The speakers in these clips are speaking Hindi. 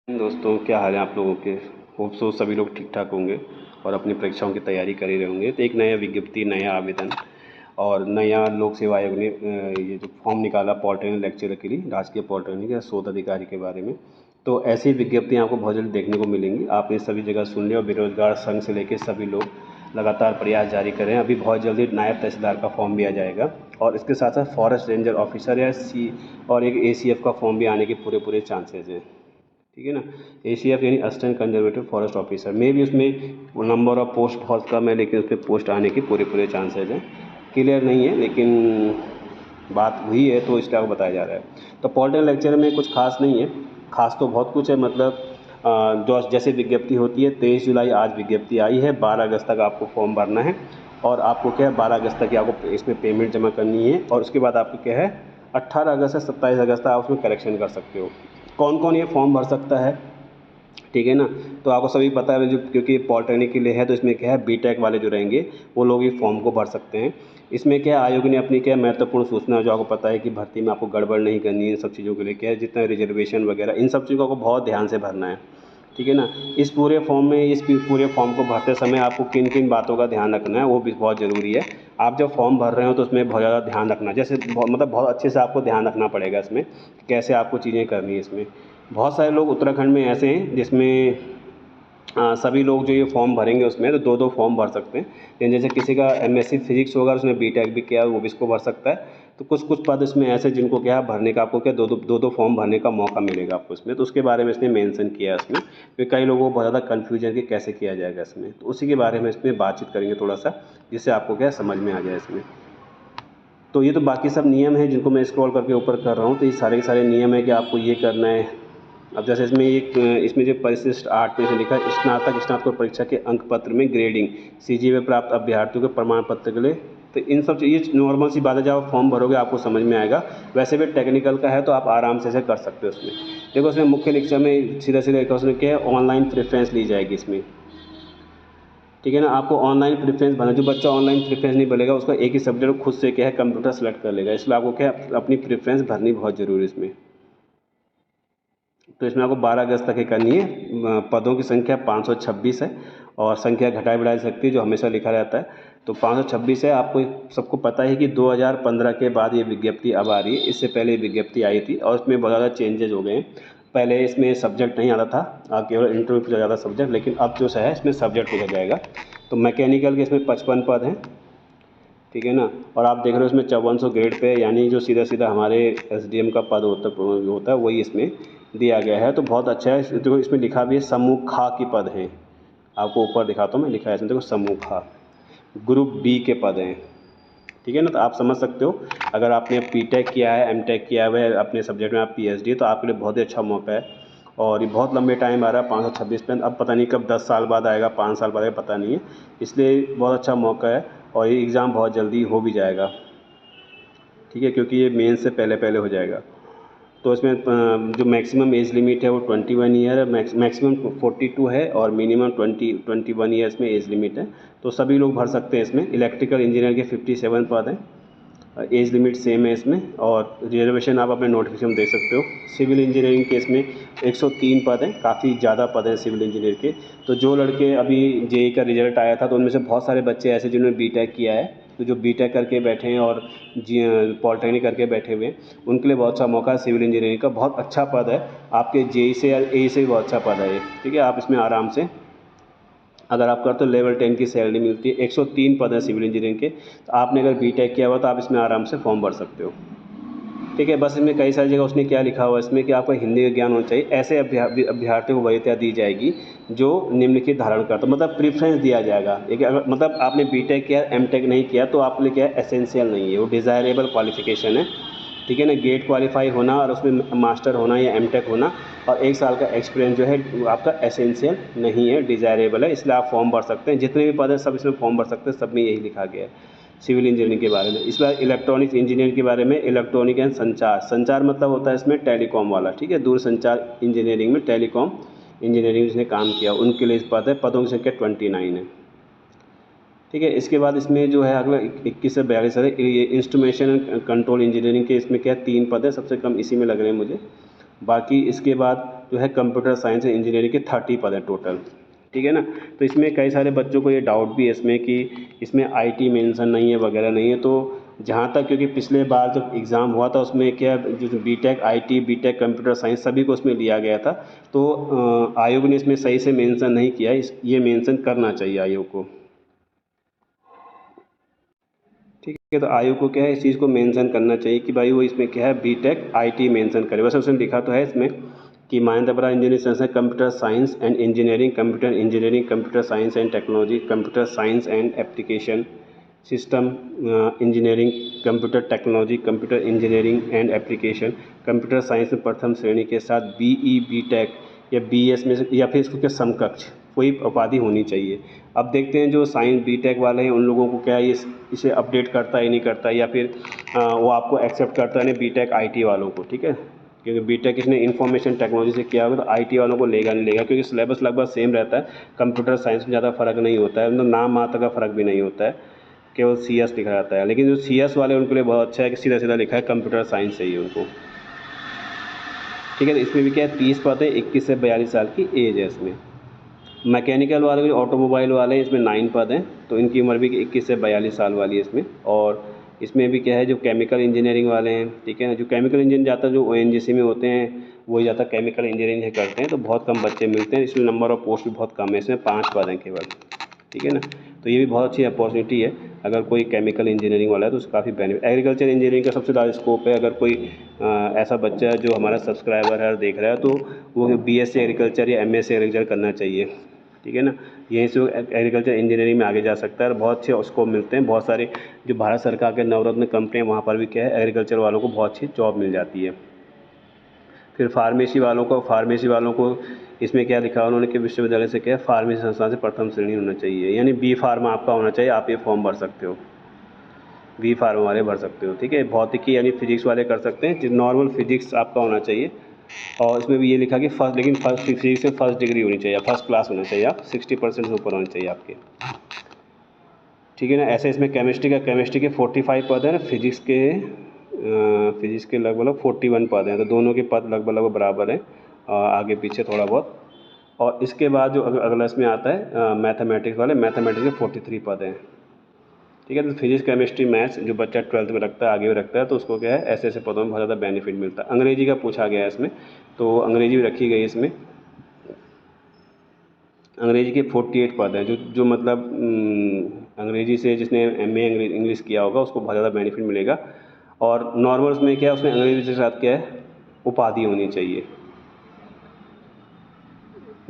दोस्तों, क्या हाल है आप लोगों के। होप सो सभी लोग ठीक ठाक होंगे और अपनी परीक्षाओं की तैयारी कर ही रहे होंगे। तो एक नया विज्ञप्ति, नया आवेदन और नया लोक सेवा आयोग ने ये जो फॉर्म निकाला पॉलिटेक्निक लेक्चरर के लिए, राजकीय पॉलिटेक्निक या शोध अधिकारी के बारे में। तो ऐसी विज्ञप्तियाँ आपको बहुत जल्द देखने को मिलेंगी। आपने सभी जगह सुन लिया और बेरोजगार संघ से लेकर सभी लोग लगातार प्रयास जारी करें। अभी बहुत जल्दी नायब तहसीलदार का फॉर्म भी आ जाएगा और इसके साथ साथ फॉरेस्ट रेंजर ऑफिसर या सी और एक ACF का फॉर्म भी आने के पूरे चांसेज हैं। ठीक है ना। ACF यानी असिस्टेंट कंजर्वेटिव फॉरेस्ट ऑफिसर में भी उसमें नंबर ऑफ पोस्ट बहुत कम है, लेकिन उसमें पोस्ट आने के पूरे चांसेज हैं। क्लियर नहीं है लेकिन बात हुई है तो इसलिए आपको बताया जा रहा है। तो पॉलिटिकल लेक्चर में कुछ खास नहीं है, खास तो बहुत कुछ है। मतलब जो जैसे विज्ञप्ति होती है 23 जुलाई आज विज्ञप्ति आई है, 12 अगस्त तक आपको फॉर्म भरना है और आपको क्या है 12 अगस्त तक ही आपको इसमें पेमेंट जमा करनी है और उसके बाद आपको क्या है 18 अगस्त से 27 अगस्त तक आप उसमें करेक्शन कर सकते हो। कौन कौन ये फॉर्म भर सकता है, ठीक है ना। तो आपको सभी पता है जो, क्योंकि पॉलिटेक्निक के लिए है तो इसमें क्या है BTech वाले जो रहेंगे वो लोग ये फॉर्म को भर सकते हैं। इसमें क्या आयोग ने अपनी क्या महत्वपूर्ण सूचना जो आपको पता है कि भर्ती में आपको गड़बड़ नहीं करनी है, इन सब चीज़ों के लिए क्या है जितना रिजर्वेशन वगैरह इन सब चीज़ों को बहुत ध्यान से भरना है, ठीक है ना। इस पूरे फॉर्म में इस पूरे फॉर्म को भरते समय आपको किन किन बातों का ध्यान रखना है वो भी बहुत ज़रूरी है। आप जब फॉर्म भर रहे हो तो उसमें बहुत ज़्यादा ध्यान रखना, जैसे मतलब बहुत अच्छे से आपको ध्यान रखना पड़ेगा इसमें कैसे आपको चीज़ें करनी है। इसमें बहुत सारे लोग उत्तराखंड में ऐसे हैं जिसमें सभी लोग जो ये फॉर्म भरेंगे उसमें तो दो दो फॉर्म भर सकते हैं। लेकिन जैसे किसी का MSc फिजिक्स होगा, उसने BTech भी किया वो भी इसको भर सकता है। तो कुछ कुछ पद इसमें ऐसे जिनको क्या भरने का आपको क्या दो दो फॉर्म भरने का मौका मिलेगा आपको इसमें। तो उसके बारे में इसने मेंशन किया है इसमें, क्योंकि कई लोगों को बहुत ज़्यादा कन्फ्यूजन कि कैसे किया जाएगा इसमें। तो उसी के बारे में इसमें बातचीत करेंगे थोड़ा सा, जिससे आपको क्या समझ में आ जाए इसमें। तो ये तो बाकी सब नियम हैं जिनको मैं स्क्रॉल करके ऊपर कर रहा हूँ। तो ये सारे के सारे नियम है कि आपको ये करना है। अब जैसे इसमें जो परिशिष्ट 8 में से लिखा है स्नातकोत्तर परीक्षा के अंक पत्र में ग्रेडिंग CGPA प्राप्त अभ्यर्थियों के प्रमाण पत्र के लिए। तो इन सब ये नॉर्मल सी बात है, जब आप फॉर्म भरोगे आपको समझ में आएगा। वैसे भी टेक्निकल का है तो आप आराम से इसे कर सकते हो। उसमें देखो उसमें मुख्य लिखा में सीधा लिखा उसमें क्या है ऑनलाइन प्रेफरेंस ली जाएगी इसमें, ठीक है ना। आपको ऑनलाइन प्रेफरेंस भरना, जो बच्चा ऑनलाइन प्रेफरेंस नहीं भरेगा उसका एक ही सब्जेक्ट खुद से क्या है कंप्यूटर सेलेक्ट कर लेगा, इसलिए आपको क्या है अपनी प्रेफरेंस भरनी बहुत ज़रूरी है इसमें। तो इसमें आपको 12 अगस्त तक ही करनी है। पदों की संख्या 526 है और संख्या घटाई बढ़ाई सकती है जो हमेशा लिखा रहता है। तो 526 है। आपको सबको पता है कि 2015 के बाद ये विज्ञप्ति अब आ रही है, इससे पहले ये विज्ञप्ति आई थी और इसमें बहुत ज़्यादा चेंजेज हो गए हैं। पहले इसमें सब्जेक्ट नहीं आता था, केवल इंटरव्यू पूछा जाता सब्जेक्ट, लेकिन अब जो है इसमें सब्जेक्ट पूछा जाएगा। तो मैकेनिकल के इसमें 55 पद हैं, ठीक है ना। और आप देख रहे हो इसमें 5400 ग्रेड पे, यानी जो सीधा सीधा हमारे SDM का पद होता है वही इसमें दिया गया है। तो बहुत अच्छा है। देखो इसमें लिखा भी है समूह खा की पद हैं, आपको ऊपर दिखाता हूँ मैं, लिखा है इसमें देखो समूह खा ग्रुप B के पद हैं, ठीक है ना। तो आप समझ सकते हो अगर आपने BTech किया है MTech किया हुआ है अपने सब्जेक्ट में, आप PhD, तो आपके लिए बहुत ही अच्छा मौका है। और ये बहुत लंबे टाइम आ रहा है 526 पे, अब पता नहीं कब 10 साल बाद आएगा 5 साल बाद आएगा पता नहीं है, इसलिए बहुत अच्छा मौका है और ये एग्ज़ाम बहुत जल्दी हो भी जाएगा, ठीक है, क्योंकि ये मेन से पहले पहले हो जाएगा। तो इसमें जो मैक्सिमम एज लिमिट है वो 21 ईयर है, मैक्सिमम 42 है और मिनिमम 21 ईयर्स में एज लिमिट है। तो सभी लोग भर सकते हैं इसमें। इलेक्ट्रिकल इंजीनियर के 57 पद हैं, एज लिमिट सेम है इसमें और रिजर्वेशन आप अपने नोटिफिकेशन में देख सकते हो। सिविल इंजीनियरिंग के इसमें 103 पद हैं, काफ़ी ज़्यादा पद हैं सिविल इंजीनियर के। तो जो लड़के अभी JEE का रिजल्ट आया था तो उनमें से बहुत सारे बच्चे ऐसे जिन्होंने BTech किया है, तो जो BTech करके बैठे हैं और पॉलिटेक्निक करके बैठे हुए हैं उनके लिए बहुत अच्छा मौका है। सिविल इंजीनियरिंग का बहुत अच्छा पद है, आपके JEE से या AE से भी बहुत अच्छा पद है ये, ठीक है। आप इसमें आराम से अगर आप करते हो लेवल 10 की सैलरी मिलती है। 103 पद है सिविल इंजीनियरिंग के, तो आपने अगर BTech किया हुआ तो आप इसमें आराम से फॉर्म भर सकते हो, ठीक है। बस इसमें कई सारी जगह उसने क्या लिखा हुआ है इसमें कि आपको हिंदी का ज्ञान होना चाहिए। ऐसे अभ्यर्थियों को वरीयता दी जाएगी जो निम्नलिखित धारण करता, मतलब प्रेफरेंस दिया जाएगा। एक अगर मतलब आपने BTech किया MTech नहीं किया तो आपके लिए क्या है एसेंशियल नहीं है, वो डिज़ायरेबल क्वालिफिकेशन है, ठीक है ना। गेट क्वालिफाई होना और उसमें मास्टर होना या MTech होना और 1 साल का एक्सपीरियंस जो है वो आपका एसेंशियल नहीं है, डिज़ायरेबल है, इसलिए आप फॉर्म भर सकते हैं। जितने भी पद हैं सब इसमें फॉर्म भर सकते हैं, सब में यही लिखा गया है सिविल इंजीनियरिंग के बारे में। इस बार इलेक्ट्रॉनिक्स इंजीनियर के बारे में, इलेक्ट्रॉनिक एंड संचार मतलब होता है इसमें टेलीकॉम वाला, ठीक है। दूरसंचार इंजीनियरिंग में टेलीकॉम इंजीनियरिंग जिसने काम किया उनके लिए इस पद है। पदों की संख्या 29 है, ठीक है। इसके बाद इसमें जो है अगला 21 से 42 है, ये इंस्ट्रूमेंटेशन एंड कंट्रोल इंजीनियरिंग के इसमें क्या 3 पद है, सबसे कम इसी में लग रहे हैं मुझे। बाकी इसके बाद जो है कंप्यूटर साइंस एंड इंजीनियरिंग के 30 पद हैं टोटल, ठीक है ना। तो इसमें कई सारे बच्चों को ये डाउट भी है इसमें कि इसमें आईटी मेंशन नहीं है वगैरह नहीं है। तो जहाँ तक, क्योंकि पिछले बार जब एग्ज़ाम हुआ था उसमें क्या जो B Tech IT, B Tech computer science सभी को उसमें लिया गया था। तो आयोग ने इसमें सही से मेंशन नहीं किया, ये मेंशन करना चाहिए आयोग को, ठीक है। तो आयोग को क्या है, इस चीज़ को मेंशन करना चाहिए कि भाई वो इसमें क्या है बीटेक आईटी मेंशन करे। वैसे उसने लिखा तो है इसमें कि मानदबरा इंजीनियरिंग संस्था है computer science and engineering, computer engineering, computer science and technology, computer science and application, system engineering, computer technology, computer engineering and application, computer science में प्रथम श्रेणी के साथ बीई, बीटेक या बीएस में से या फिर इसको क्या समकक्ष कोई उपाधि होनी चाहिए। अब देखते हैं जो साइंस बीटेक वाले हैं उन लोगों को क्या ये इसे अपडेट करता है नहीं करता, या फिर वो आपको एक्सेप्ट करता है नहीं बीटेक आईटी वालों को, ठीक है। क्योंकि बीटेक इसने इंफॉर्मेशन टेक्नोलॉजी से किया होगा तो आईटी वालों को लेगा नहीं लेगा, क्योंकि सिलेबस लगभग सेम रहता है। कंप्यूटर साइंस में ज़्यादा फर्क नहीं होता है, मतलब नाम मात्र का फ़र्क भी नहीं होता है, केवल सीएस लिखा जाता है। लेकिन जो सीएस वाले उनके लिए बहुत अच्छा है कि सीधा सीधा लिखा है कंप्यूटर साइंस चाहिए उनको, ठीक है। तो इसमें भी क्या है 30 पद है, 21 से 42 साल की एज है इसमें। मैकेनिकल वाले जो ऑटोमोबाइल वाले हैं इसमें 9 पद हैं, तो इनकी उम्र भी 21 से 42 साल वाली है इसमें। और इसमें भी क्या है जो केमिकल इंजीनियरिंग वाले हैं, ठीक है ना, जो केमिकल इंजीनियर ज़्यादा जो ओएनजीसी में होते हैं वही ज़्यादा केमिकल इंजीनियरिंग करते हैं, तो बहुत कम बच्चे मिलते हैं, इसमें नंबर ऑफ पोस्ट भी बहुत कम है, इसमें 5 पद हैं केवल, ठीक है ना। तो ये भी बहुत अच्छी अपॉर्चुनिटी है, अगर कोई केमिकल इंजीनियरिंग वाला है तो उसका काफ़ी बेनिफिट। एग्रीकल्चर इंजीनियरिंग का सबसे ज़्यादा स्कोप है, अगर कोई ऐसा बच्चा है जो हमारा सब्सक्राइबर है और देख रहा है तो वो बीएससी एग्रीकल्चर या एमएससी एग्रीकल्चर करना चाहिए, ठीक है ना। यहीं से वो एग्रीकल्चर इंजीनियरिंग में आगे जा सकता है और बहुत अच्छे स्कोप मिलते हैं। बहुत सारे जो भारत सरकार के नवरत्न कंपनियाँ वहाँ पर भी क्या है एग्रीकल्चर वालों को बहुत अच्छी जॉब मिल जाती है। फिर फार्मेसी वालों को इसमें क्या लिखा उन्होंने कि विश्वविद्यालय से क्या है फार्मेसी संस्थान से प्रथम श्रेणी होना चाहिए, यानी बी फार्मा आपका होना चाहिए, आप ये फॉर्म भर सकते हो, बी फार्मा वाले भर सकते हो, ठीक है। भौतिकी यानी फिजिक्स वाले कर सकते हैं, नॉर्मल फिजिक्स आपका होना चाहिए। और इसमें भी ये लिखा कि फर्स्ट, लेकिन फर्स्ट फिजिक्स में फर्स्ट डिग्री होनी चाहिए, फर्स्ट क्लास होना चाहिए, आप 60% से ऊपर होने चाहिए आपके, ठीक है ना। ऐसे इसमें केमिस्ट्री के 45 पद हैं, फिजिक्स के लगभग 41 पद हैं, तो दोनों के पद लगभग बराबर हैं, आगे पीछे थोड़ा बहुत। और इसके बाद जो अगला इसमें आता है मैथमेटिक्स के 43 पद हैं, ठीक है। तो फिजिक्स केमिस्ट्री मैथ्स जो बच्चा 12th में रखता है आगे भी रखता है तो उसको क्या है ऐसे ऐसे पदों में बहुत ज़्यादा बेनिफिट मिलता है। अंग्रेजी का पूछा गया है इसमें, तो अंग्रेजी भी रखी गई है इसमें। अंग्रेजी के 48 पद हैं, जो मतलब अंग्रेजी से जिसने एमए इंग्लिश किया होगा उसको बहुत ज़्यादा बेनिफिट मिलेगा। और नॉर्मल्स में क्या है उसमें अंग्रेजी के साथ क्या है उपाधि होनी चाहिए,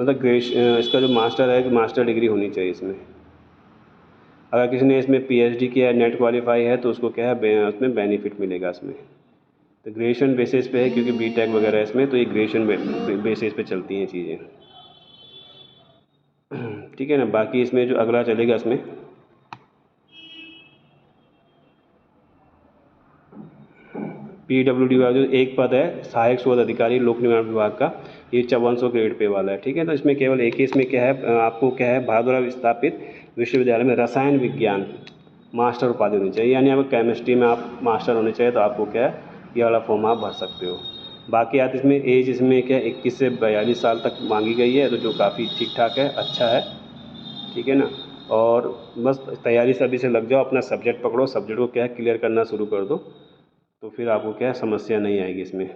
मतलब इसका जो मास्टर है मास्टर डिग्री होनी चाहिए इसमें। अगर किसी ने इसमें पीएचडी किया है, नेट क्वालिफाई है तो उसको क्या है उसमें बेनिफिट मिलेगा इसमें। तो ग्रेजुएशन बेसिस पे है, क्योंकि बीटेक वगैरह इसमें तो ये ग्रेजुएशन बेसिस पे चलती हैं चीज़ें, ठीक है ना। बाकी इसमें जो अगला चलेगा इसमें पीडब्ल्यूडी का जो एक पद है सहायक शोध अधिकारी लोक निर्माण विभाग का, ये 5400 ग्रेड पे वाला है, ठीक है। तो इसमें केवल एक ही इसमें क्या है आपको क्या है भारत द्वारा स्थापित विश्वविद्यालय में रसायन विज्ञान मास्टर उपाधि होनी चाहिए, यानी अगर केमिस्ट्री में आप मास्टर होने चाहिए तो आपको क्या है ये वाला फॉर्म आप भर सकते हो। बाकी आप इसमें एज इसमें क्या 21 से 42 साल तक मांगी गई है, तो जो काफ़ी ठीक ठाक है, अच्छा है, ठीक है ना। और बस तैयारी सभी से लग जाओ, अपना सब्जेक्ट पकड़ो, सब्जेक्ट को क्या है क्लियर करना शुरू कर दो, तो फिर आपको क्या है समस्या नहीं आएगी इसमें।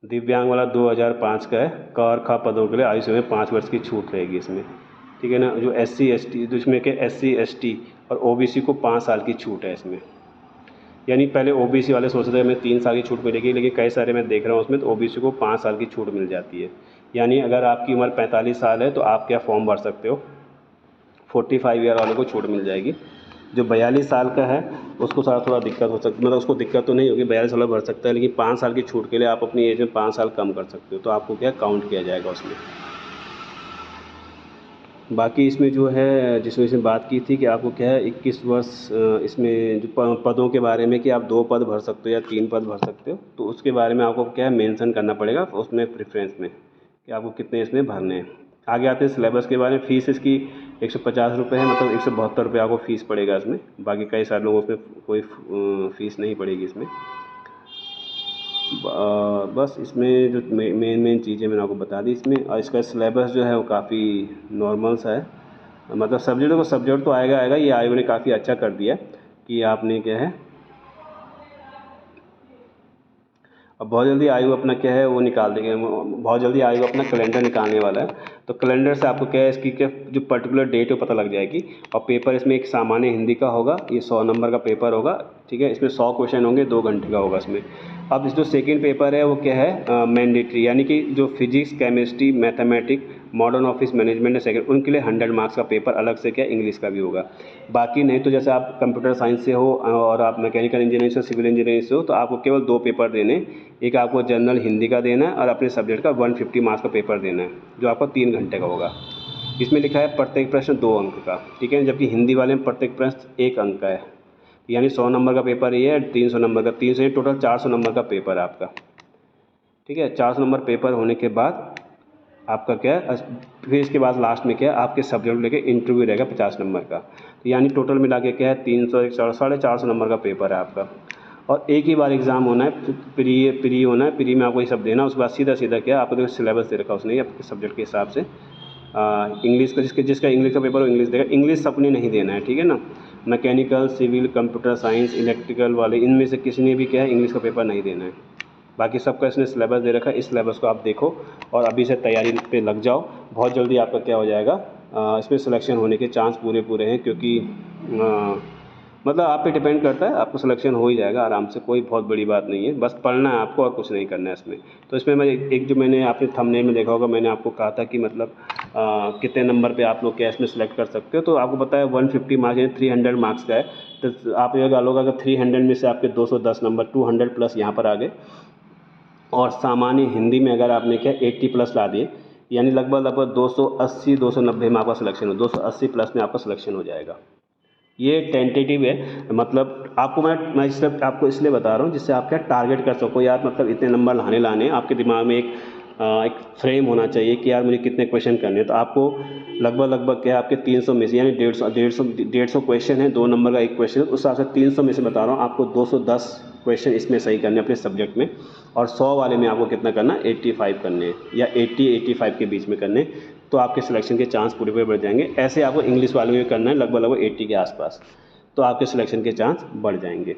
दिव्यांग वाला 2005 का है, क और ख पदों के लिए आयु सीमा में 5 वर्ष की छूट रहेगी इसमें, ठीक है ना। जो SC ST जिसमें के SC ST और OBC को 5 साल की छूट है इसमें, यानी पहले OBC वाले सोचते थे हमें 3 साल की छूट मिलेगी, लेकिन कई सारे मैं देख रहा हूँ उसमें तो OBC को 5 साल की छूट मिल जाती है। यानी अगर आपकी उम्र 45 साल है तो आप क्या फॉर्म भर सकते हो, 45 ईयर वालों को छूट मिल जाएगी। जो 42 साल का है उसको थोड़ा दिक्कत हो सकती, मतलब उसको दिक्कत तो नहीं होगी, 42 साल भर सकता है, लेकिन 5 साल की छूट के लिए आप अपनी एज में 5 साल कम कर सकते हो, तो आपको क्या काउंट किया जाएगा उसमें। बाकी इसमें जो है जिसमें इसमें बात की थी कि आपको क्या है 21 वर्ष इसमें जो पदों के बारे में कि आप 2 पद भर सकते हो या 3 पद भर सकते हो, तो उसके बारे में आपको क्या है मेंशन करना पड़ेगा उसमें प्रेफरेंस में कि आपको कितने इसमें भरने हैं। आगे आते हैं सिलेबस के बारे में। फ़ीस इसकी 150 रुपये है, मतलब 172 रुपये आपको फ़ीस पड़ेगा इसमें। बाकी कई सारे लोगों उसमें कोई फ़ीस नहीं पड़ेगी इसमें। बस इसमें जो मेन चीज़ें मैंने आपको बता दी इसमें। और इसका सिलेबस जो है वो काफ़ी नॉर्मल सा है, मतलब सब्जेक्ट तो आएगा। ये आयोग ने काफ़ी अच्छा कर दिया कि आपने क्या है, अब बहुत जल्दी आयु अपना क्या है वो निकाल देंगे, बहुत जल्दी आयु अपना कैलेंडर निकालने वाला है। तो कैलेंडर से आपको क्या है, इसकी क्या जो पर्टिकुलर डेट है पता लग जाएगी। और पेपर इसमें एक सामान्य हिंदी का होगा, ये 100 नंबर का पेपर होगा, ठीक है। इसमें 100 क्वेश्चन होंगे, 2 घंटे का होगा इसमें। अब इस जो सेकेंड पेपर है वो क्या है, मैंडेटरी, यानी कि जो physics, chemistry, mathematics, modern office management है सेकंड, उनके लिए 100 मार्क्स का पेपर अलग से क्या इंग्लिश का भी होगा। बाकी नहीं तो जैसे आप कंप्यूटर साइंस से हो और आप मैकेनिकल इंजीनियरिंग से, सिविल इंजीनियरिंग से हो, तो आपको केवल 2 पेपर देने, एक आपको जनरल हिंदी का देना है और अपने सब्जेक्ट का 150 मार्क्स का पेपर देना है, जो आपका 3 घंटे का होगा। इसमें लिखा है प्रत्येक प्रश्न 2 अंक का, ठीक है, जबकि हिंदी वाले में प्रत्येक प्रश्न 1 अंक का है। यानी 100 नंबर का पेपर ये है, 300 नंबर का, 300 ये टोटल 400 नंबर का पेपर है आपका, ठीक है। 400 नंबर पेपर होने के बाद आपका क्या है, फिर इसके बाद लास्ट में क्या है, आपके सब्जेक्ट लेके इंटरव्यू रहेगा 50 नंबर का। तो यानी टोटल मिला के क्या है, 300, 450 नंबर का पेपर है आपका। और एक ही बार एग्ज़ाम होना है, प्री होना है, प्री में आपको ये सब देना, उसके बाद सीधा क्या है, आपको देखो सिलेबस दे रखा है उसने आपके सब्जेक्ट के हिसाब से। इंग्लिश का जिसका इंग्लिश का पेपर हो इंग्लिश देगा, इंग्लिश अपने नहीं देना है, ठीक है ना। Mechanical, civil, computer science, electrical वाले, इनमें से किसी ने भी क्या है इंग्लिश का पेपर नहीं देना है। बाकी सबका इसने सिलेबस दे रखा है, इस सिलेबस को आप देखो और अभी से तैयारी पे लग जाओ। बहुत जल्दी आपका क्या हो जाएगा, इसमें सिलेक्शन होने के चांस पूरे हैं, क्योंकि मतलब आप पे डिपेंड करता है, आपको सिलेक्शन हो ही जाएगा आराम से, कोई बहुत बड़ी बात नहीं है, बस पढ़ना है आपको और कुछ नहीं करना है इसमें। तो इसमें मैं एक जो मैंने आपने थंबनेल में देखा होगा, मैंने आपको कहा था कि मतलब कितने नंबर पे आप लोग क्या इसमें सेलेक्ट कर सकते हो। तो आपको पता है 150 मार्क्स यानी 300 मार्क्स का है। तो आप ये गा लो अगर 300 में से आपके 210 नंबर, 200 प्लस यहाँ पर आ गए, और सामान्य हिंदी में अगर आपने क्या 80 प्लस ला दिए, यानी लगभग 280, 290 में आपका सिलेक्शन हो, 280 प्लस में आपका सिलेक्शन हो जाएगा। ये टेंटेटिव है, मतलब आपको मैं सिर्फ आपको इसलिए बता रहा हूँ जिससे आप क्या टारगेट कर सको यार, मतलब इतने नंबर लाने हैं। आपके दिमाग में एक फ्रेम होना चाहिए कि यार मुझे कितने क्वेश्चन करने हैं। तो आपको लगभग क्या आपके 300 में से, यानी 150 क्वेश्चन है, 2 नंबर का एक क्वेश्चन है, उस हिसाब से 300 में से बता रहा हूँ आपको 210 क्वेश्चन इसमें सही करने अपने सब्जेक्ट में। और 100 वाले में आपको कितना करना है, 85 करने हैं, या 80-85 के बीच में करने, तो आपके सिलेक्शन के चांस पूरे बढ़ जाएंगे। ऐसे आपको इंग्लिश वाले में करना है लगभग 80 के आसपास, तो आपके सिलेक्शन के चांस बढ़ जाएंगे,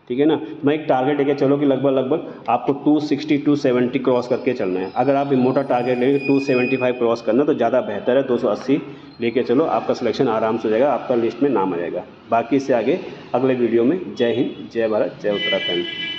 ठीक है ना। तो मैं एक टारगेट लेके चलो कि लगभग आपको 260, 270 क्रॉस करके चलना है। अगर आप मोटा टारगेट लेंगे 275 क्रॉस करना तो ज़्यादा बेहतर है। 280 लेके चलो, आपका सिलेक्शन आराम से हो जाएगा, आपका लिस्ट में नाम आ जाएगा। बाकी इससे आगे अगले वीडियो में। जय हिंद, जय भारत, जय उत्तराखंड।